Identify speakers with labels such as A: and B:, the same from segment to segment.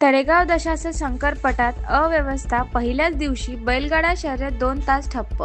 A: तळेगाव दशासर शंकरपटात अव्यवस्था, पहिल्याच दिवशी बैलगाडा शर्यत 2 तास ठप्प.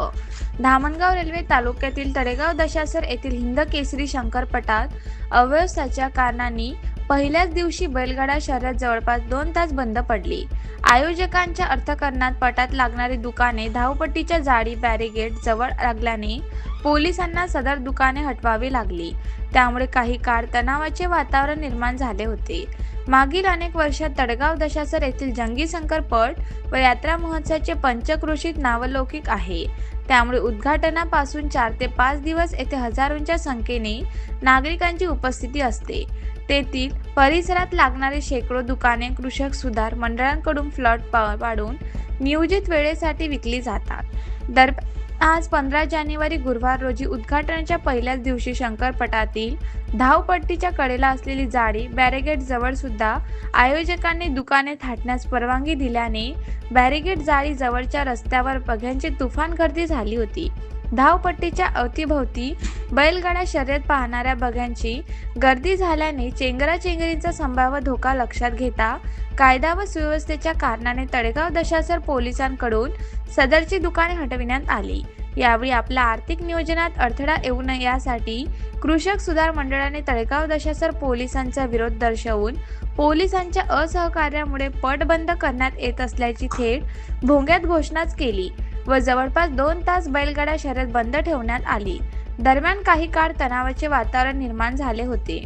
A: धामणगाव रेल्वे तालुक्यातील तळेगाव दशासर येथील हिंदकेसरी शंकरपटात अव्यवस्थेच्या कारणांनी पहिल्याच दिवशी बैलगाडा शर्यत जवळपास 2 तास बंद पडली. आयोजकांच्या अर्थकारणात पटात लागणारी दुकाने धावपट्टीच्या जाळी बॅरिगेड जवळ लागल्याने पोलिसांना सदर दुकाने हटवावी लागली. त्यामुळे काही काळ तणावाचे वातावरण निर्माण झाले होते. मागील अनेक वर्षात तळेगाव दशासर येथील जंगी शंकरपट व यात्रा महोत्सवाचे पंचक्रोशीत नावलौकिक आहे. त्यामुळे उद्घाटनापासून 4 ते 5 दिवस येथे हजारोंच्या संख्येने नागरिकांची उपस्थिती असते. तेथील परिसरात लागणारी शेकडो दुकाने कृषक सुधार मंडळांकडून प्लॉट पाडून नियोजित वेळेसाठी विकली जातात. दरम्यान आज 15 जानेवारी गुरुवार रोजी उद्घाटनाच्या पहिल्याच दिवशी शंकरपटातील धावपट्टीच्या कडेला असलेली जाळी बॅरिगेड जवळ सुद्धा आयोजकांनी दुकाने थाटण्यास परवानगी दिल्याने बॅरिगेड जाळी जवळच्या रस्त्यावर बघ्यांची तुफान गर्दी झाली होती. धावपट्टीच्या अवतीभोवती बैलगाडा शर्यत पाहणाऱ्या बघ्यांची गर्दी झाल्याने चेंगराचेंगरीचा संभाव्य धोका लक्षात घेता कायदा व सुव्यवस्थेच्या कारणाने तळेगाव दशासर पोलिसांकडून सदरची दुकाने हटविण्यात आली. यावेळी आपल्या आर्थिक नियोजनात अडथळा येऊ नये यासाठी कृषक सुधार मंडळाने तळेगाव दशासर पोलिसांचा विरोध दर्शवून पोलिसांच्या असहकार्यामुळे पट बंद करण्यात येत असल्याची थेट भोंग्यात घोषणाच केली व जवळपास 2 तास बैलगाडा शर्यत बंद ठेवण्यात आली. दरम्यान काही काळ तणावाचे वातावरण निर्माण झाले होते.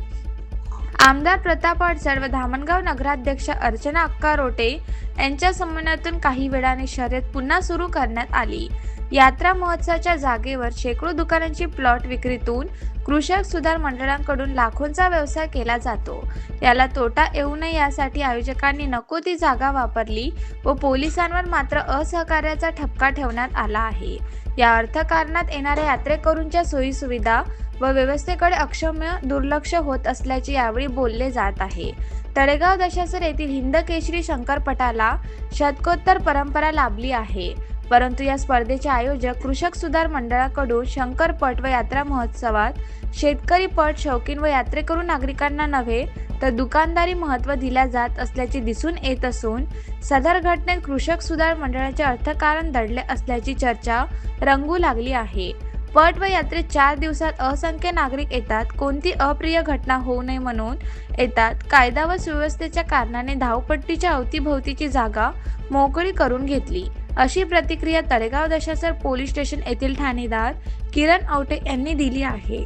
A: आमदार प्रताप अडसर व धामणगाव नगराध्यक्ष अर्चना अक्का रोटे यांच्या समन्वयातून काही वेळाने शर्यत पुन्हा सुरू करण्यात आली. यात्रा महोत्सवाच्या जागेवर शेकडो दुकानांची प्लॉट विक्रीतून कृषक सुधार मंडळांकडून लाखोंचा व्यवसाय केला जातो. याला तोटा येऊ नये यासाठी आयोजकांनी नको ती जागा वापरली व पोलिसांवर मात्र असहकार्याचा ठपका ठेवण्यात आला आहे. या अर्थकारणात येणाऱ्या यात्रेकरूंच्या सोयीसुविधा व व्यवस्थेकडे अक्षम्य दुर्लक्ष होत असल्याचे यावेळी बोलले जात आहे. तळेगाव दशासर येथील हिंदकेसरी शंकरपटाला शतकोत्तर परंपरा लाभली आहे. परंतु या स्पर्धेचे आयोजक कृषक सुधार मंडळाकडून शंकरपट व यात्रा महोत्सवात शेतकरी पट शौकीन व यात्रेकरू नागरिकांना नव्हे तर दुकानदारी महत्त्व दिल्या जात असल्याचे दिसून येत असून सदर घटनेत कृषक सुधार मंडळाचे अर्थकारण दडले असल्याची चर्चा रंगू लागली आहे. पट व यात्रेत 4 दिवसात असंख्य नागरिक येतात. कोणती अप्रिय घटना होऊ नये म्हणून येतात. कायदा व सुव्यवस्थेच्या कारणाने धावपट्टीच्या अवतीभोवतीची जागा मोकळी करून घेतली, अशी प्रतिक्रिया तळेगाव दशासर पोलीस स्टेशन येथील ठाणेदार किरण आवटे यांनी दिली आहे.